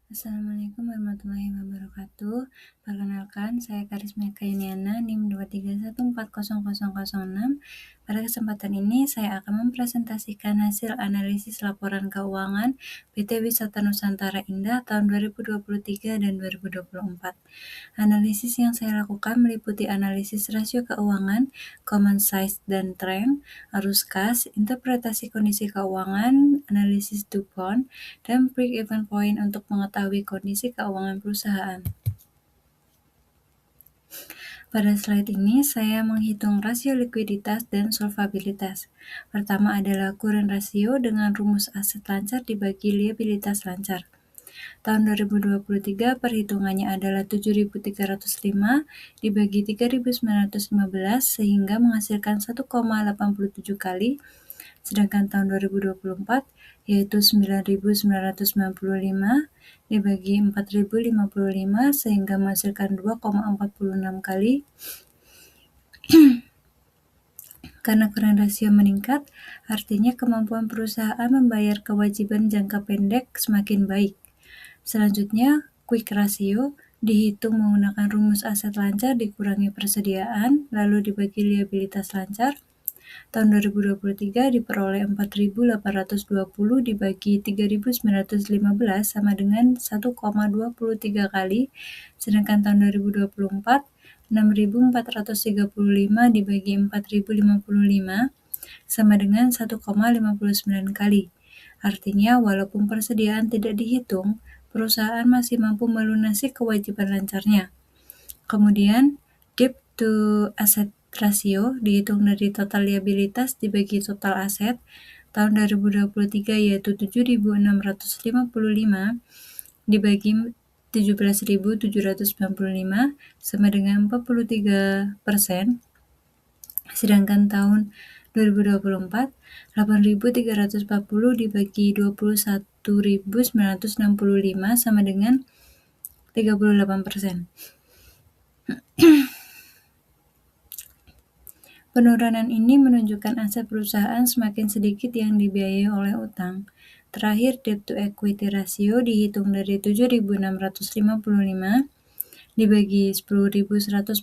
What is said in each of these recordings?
Assalamualaikum warahmatullahi wabarakatuh. Perkenalkan, saya Karisma Kainiana, NIM 231400006. Pada kesempatan ini, saya akan mempresentasikan hasil analisis laporan keuangan PT Wisata Nusantara Indah tahun 2023 dan 2024. Analisis yang saya lakukan meliputi analisis rasio keuangan, common size dan trend, arus kas, interpretasi kondisi keuangan, analisis DuPont, dan break-even point untuk mengetahui kondisi keuangan perusahaan. Pada slide ini, saya menghitung rasio likuiditas dan solvabilitas. Pertama adalah current ratio dengan rumus aset lancar dibagi liabilitas lancar. Tahun 2023 perhitungannya adalah 7.305 dibagi 3.915 sehingga menghasilkan 1,87 kali, sedangkan tahun 2024 yaitu 9.995 dibagi 4.055 sehingga menghasilkan 2,46 kali. Karena current ratio meningkat, artinya kemampuan perusahaan membayar kewajiban jangka pendek semakin baik. Selanjutnya, quick ratio dihitung menggunakan rumus aset lancar dikurangi persediaan, lalu dibagi liabilitas lancar. Tahun 2023 diperoleh 4.820 dibagi 3.915 sama dengan 1,23 kali, sedangkan tahun 2024 6.435 dibagi 4.055 sama dengan 1,59 kali. Artinya, walaupun persediaan tidak dihitung, perusahaan masih mampu melunasi kewajiban lancarnya. Kemudian, debt to asset ratio dihitung dari total liabilitas dibagi total aset tahun 2023 yaitu 7.655 dibagi 17.795 sama dengan 43%, sedangkan tahun 2024 8.340 dibagi 21.965 sama dengan 38%. Penurunan ini menunjukkan aset perusahaan semakin sedikit yang dibiayai oleh utang. Terakhir, debt to equity ratio dihitung dari 7.655 dibagi 10.140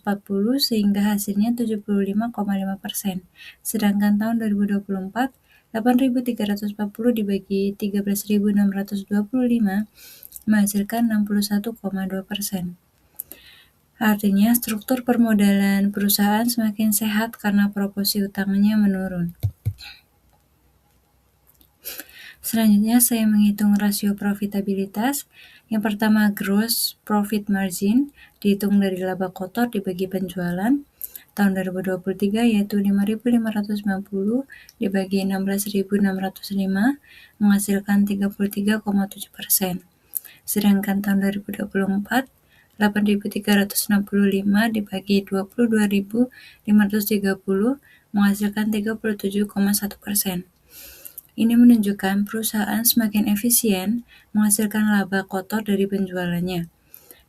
sehingga hasilnya 75,5%. Sedangkan tahun 2024 8.340 dibagi 13.625 menghasilkan 61,2%. Artinya, struktur permodalan perusahaan semakin sehat karena proporsi utangnya menurun. Selanjutnya, saya menghitung rasio profitabilitas. Yang pertama, gross profit margin dihitung dari laba kotor dibagi penjualan. Tahun 2023 yaitu 5.590 dibagi 16.605 menghasilkan 33,7%. Sedangkan tahun 2024 8.365 dibagi 22.530 menghasilkan 37,1%. Ini menunjukkan perusahaan semakin efisien menghasilkan laba kotor dari penjualannya.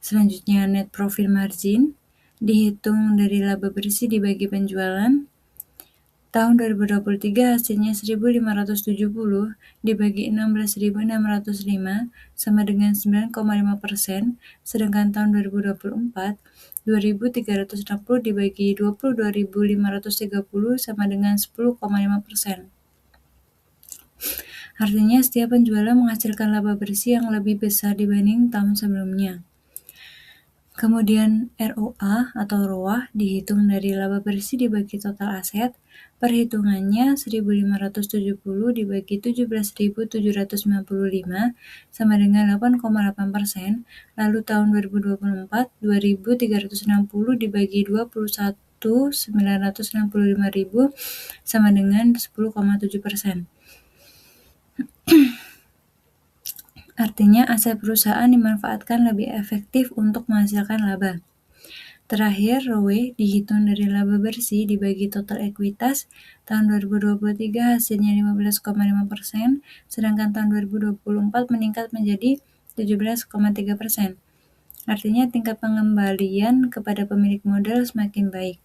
Selanjutnya, net profit margin dihitung dari laba bersih dibagi penjualan. Tahun 2023 hasilnya 1.570 dibagi 16.605 sama dengan 9,5%, sedangkan tahun 2024 2.360 dibagi 22.530 sama dengan 10,5%. Artinya setiap penjualan menghasilkan laba bersih yang lebih besar dibanding tahun sebelumnya. Kemudian ROA atau ROA dihitung dari laba bersih dibagi total aset. Perhitungannya 1.570 dibagi 17.795 sama dengan 8,8%. Lalu tahun 2024 2.360 dibagi 21.965.000 sama dengan 10,7%. Artinya aset perusahaan dimanfaatkan lebih efektif untuk menghasilkan laba. Terakhir, ROE dihitung dari laba bersih dibagi total ekuitas. Tahun 2023 hasilnya 15,5%, sedangkan tahun 2024 meningkat menjadi 17,3%. Artinya tingkat pengembalian kepada pemilik modal semakin baik.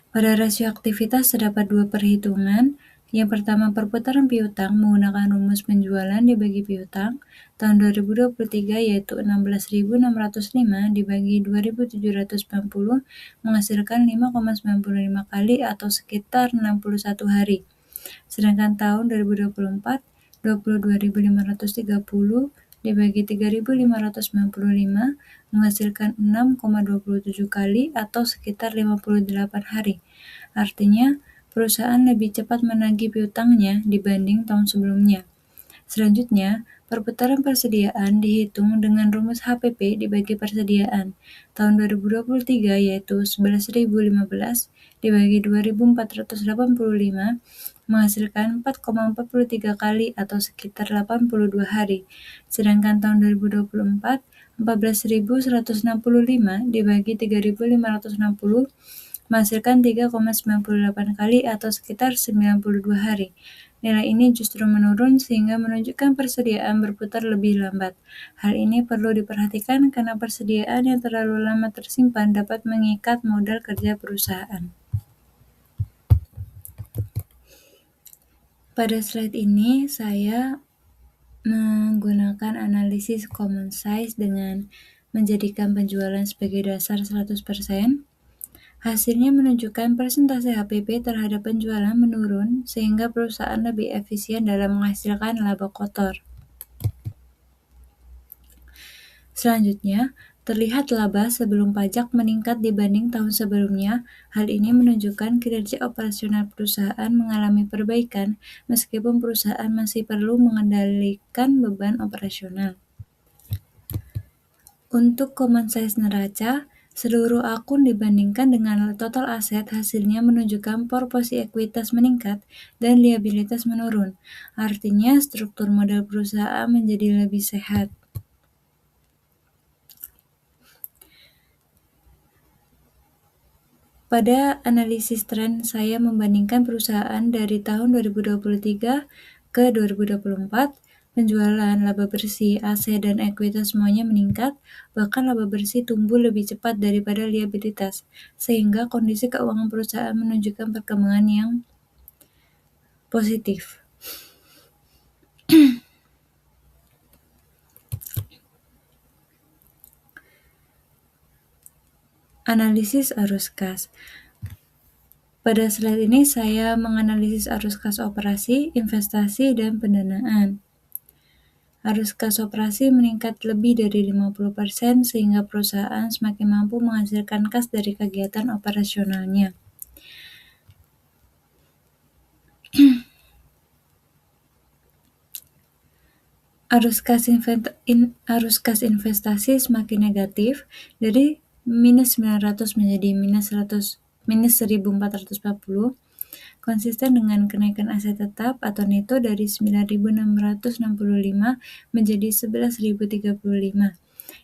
Pada rasio aktivitas terdapat dua perhitungan. Yang pertama, perputaran piutang menggunakan rumus penjualan dibagi piutang. Tahun 2023 yaitu 16.605 dibagi 2.790 menghasilkan 5,95 kali atau sekitar 61 hari. Sedangkan tahun 2024, 22.530 dibagi 3.595 menghasilkan 6,27 kali atau sekitar 58 hari. Artinya, perusahaan lebih cepat menagih piutangnya dibanding tahun sebelumnya. Selanjutnya, perputaran persediaan dihitung dengan rumus HPP dibagi persediaan. Tahun 2023 yaitu 11.015 dibagi 2.485 menghasilkan 4,43 kali atau sekitar 82 hari. Sedangkan tahun 2024, 14.165 dibagi 3.560 menghasilkan 3,98 kali atau sekitar 92 hari. Nilai ini justru menurun sehingga menunjukkan persediaan berputar lebih lambat. Hal ini perlu diperhatikan karena persediaan yang terlalu lama tersimpan dapat mengikat modal kerja perusahaan. Pada slide ini saya menggunakan analisis common size dengan menjadikan penjualan sebagai dasar 100%. Hasilnya menunjukkan persentase HPP terhadap penjualan menurun sehingga perusahaan lebih efisien dalam menghasilkan laba kotor. Selanjutnya, terlihat laba sebelum pajak meningkat dibanding tahun sebelumnya. Hal ini menunjukkan kinerja operasional perusahaan mengalami perbaikan meskipun perusahaan masih perlu mengendalikan beban operasional. Untuk common size neraca, seluruh akun dibandingkan dengan total aset hasilnya menunjukkan proporsi ekuitas meningkat dan liabilitas menurun. Artinya struktur modal perusahaan menjadi lebih sehat. Pada analisis tren, saya membandingkan perusahaan dari tahun 2023 ke 2024. Penjualan, laba bersih, aset, dan ekuitas semuanya meningkat, bahkan laba bersih tumbuh lebih cepat daripada liabilitas, sehingga kondisi keuangan perusahaan menunjukkan perkembangan yang positif. Analisis arus kas. Pada slide ini saya menganalisis arus kas operasi, investasi, dan pendanaan. Arus kas operasi meningkat lebih dari 50% sehingga perusahaan semakin mampu menghasilkan kas dari kegiatan operasionalnya. Arus kas investasi semakin negatif dari minus 900 menjadi minus 1.440, konsisten dengan kenaikan aset tetap atau neto dari 9.665 menjadi 11.035.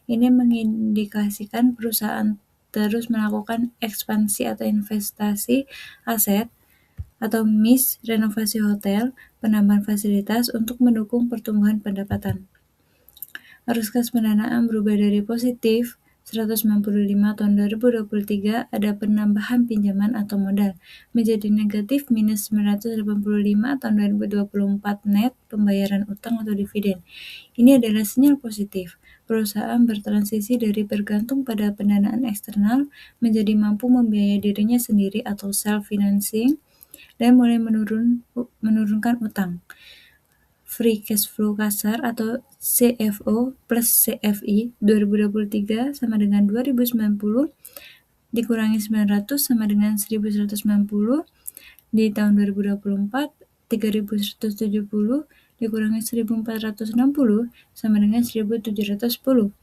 Ini mengindikasikan perusahaan terus melakukan ekspansi atau investasi aset atau MIS, renovasi hotel, penambahan fasilitas untuk mendukung pertumbuhan pendapatan. Arus kas pendanaan berubah dari positif 195 tahun 2023 ada penambahan pinjaman atau modal menjadi negatif minus 985 tahun 2024 net pembayaran utang atau dividen. Ini adalah sinyal positif. Perusahaan bertransisi dari bergantung pada pendanaan eksternal menjadi mampu membiayai dirinya sendiri atau self-financing dan mulai menurunkan utang. Free cash flow kasar atau CFO plus CFI 2023 sama dengan 2090 dikurangi 900 sama dengan 1190 di tahun 2024 3170 dikurangi 1460 sama dengan 1710.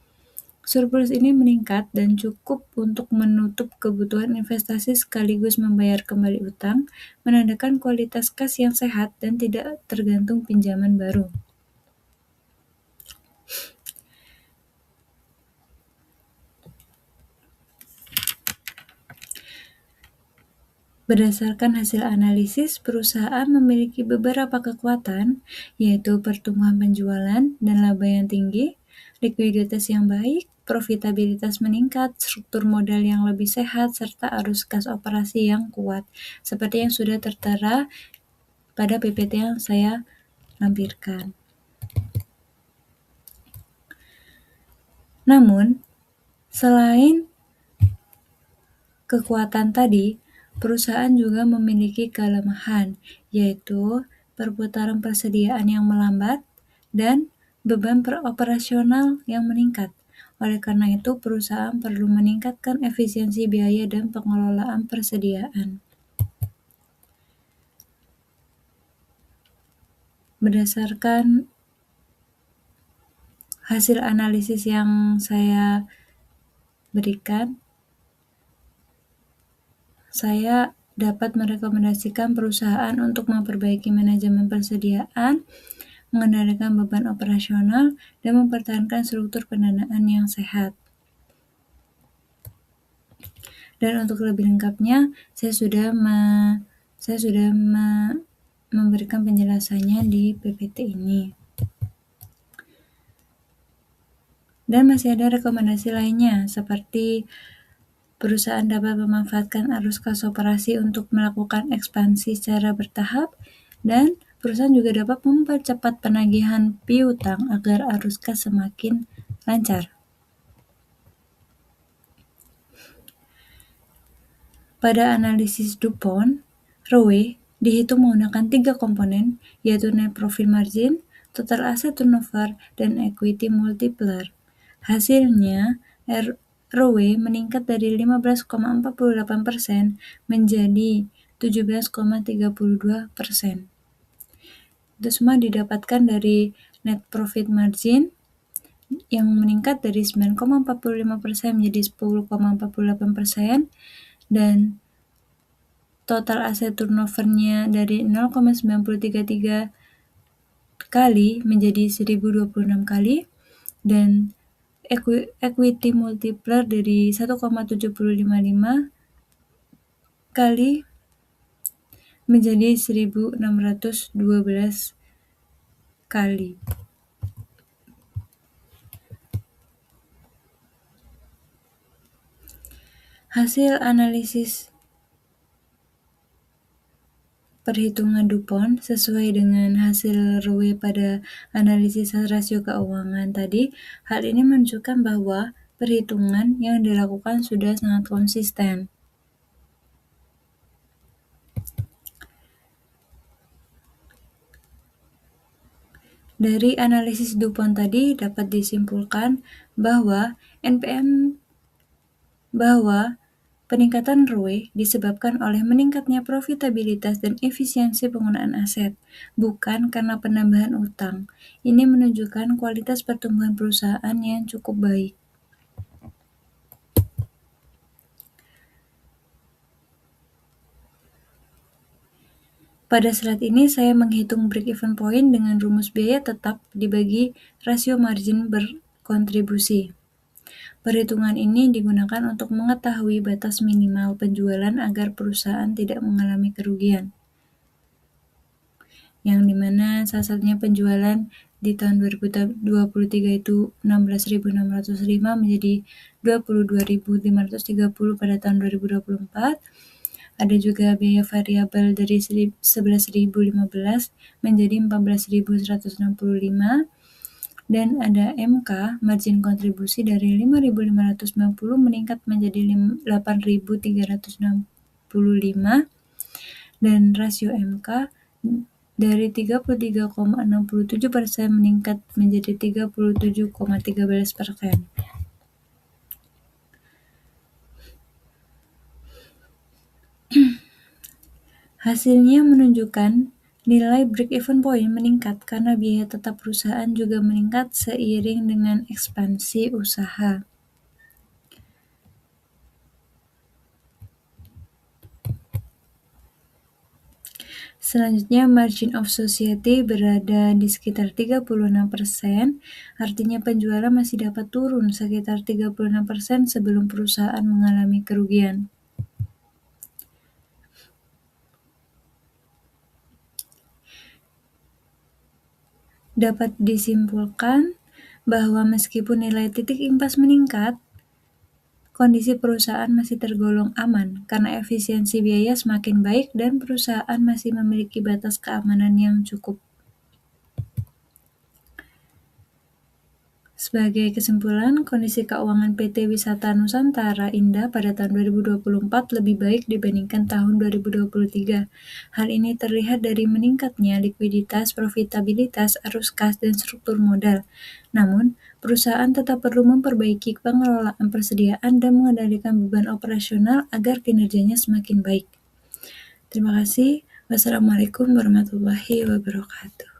Surplus ini meningkat dan cukup untuk menutup kebutuhan investasi sekaligus membayar kembali utang, menandakan kualitas kas yang sehat dan tidak tergantung pinjaman baru. Berdasarkan hasil analisis, perusahaan memiliki beberapa kekuatan, yaitu pertumbuhan penjualan dan laba yang tinggi, likuiditas yang baik, profitabilitas meningkat, struktur modal yang lebih sehat, serta arus kas operasi yang kuat, seperti yang sudah tertera pada PPT yang saya lampirkan. Namun, selain kekuatan tadi, perusahaan juga memiliki kelemahan, yaitu perputaran persediaan yang melambat dan beban operasional yang meningkat. Oleh karena itu, perusahaan perlu meningkatkan efisiensi biaya dan pengelolaan persediaan. Berdasarkan hasil analisis yang saya berikan, saya dapat merekomendasikan perusahaan untuk memperbaiki manajemen persediaan, mengendalikan beban operasional, dan mempertahankan struktur pendanaan yang sehat. Dan untuk lebih lengkapnya, saya sudah memberikan penjelasannya di PPT ini. Dan masih ada rekomendasi lainnya, seperti perusahaan dapat memanfaatkan arus kas operasi untuk melakukan ekspansi secara bertahap, dan perusahaan juga dapat mempercepat penagihan piutang agar arus kas semakin lancar. Pada analisis DuPont, ROE dihitung menggunakan 3 komponen, yaitu net profit margin, total asset turnover, dan equity multiplier. Hasilnya, ROE meningkat dari 15,48% menjadi 17,32%. Itu semua didapatkan dari net profit margin yang meningkat dari 9,45% menjadi 10,48%, dan total aset turnover-nya dari 0,933 kali menjadi 1026 kali, dan equity multiplier dari 1,755 kali menjadi 1612 kali. Hasil analisis perhitungan DuPont sesuai dengan hasil ROE pada analisis rasio keuangan tadi. Hal ini menunjukkan bahwa perhitungan yang dilakukan sudah sangat konsisten. Dari analisis DuPont tadi dapat disimpulkan bahwa peningkatan ROE disebabkan oleh meningkatnya profitabilitas dan efisiensi penggunaan aset, bukan karena penambahan utang. Ini menunjukkan kualitas pertumbuhan perusahaan yang cukup baik. Pada slide ini saya menghitung break-even point dengan rumus biaya tetap dibagi rasio margin berkontribusi. Perhitungan ini digunakan untuk mengetahui batas minimal penjualan agar perusahaan tidak mengalami kerugian, yang dimana salah satunya penjualan di tahun 2023 itu 16.605 menjadi 22.530 pada tahun 2024. Ada juga biaya variabel dari 11.015 menjadi 14.165, dan ada MK, margin kontribusi, dari 5.590 meningkat menjadi 8.365, dan rasio MK dari 33,67% meningkat menjadi 37,13%. Hasilnya menunjukkan nilai break-even point meningkat karena biaya tetap perusahaan juga meningkat seiring dengan ekspansi usaha. Selanjutnya, margin of society berada di sekitar 36%, artinya penjualan masih dapat turun sekitar 36% sebelum perusahaan mengalami kerugian. Dapat disimpulkan bahwa meskipun nilai titik impas meningkat, kondisi perusahaan masih tergolong aman karena efisiensi biaya semakin baik dan perusahaan masih memiliki batas keamanan yang cukup. Sebagai kesimpulan, kondisi keuangan PT Wisata Nusantara Indah pada tahun 2024 lebih baik dibandingkan tahun 2023. Hal ini terlihat dari meningkatnya likuiditas, profitabilitas, arus kas, dan struktur modal. Namun, perusahaan tetap perlu memperbaiki pengelolaan persediaan dan mengendalikan beban operasional agar kinerjanya semakin baik. Terima kasih. Wassalamualaikum warahmatullahi wabarakatuh.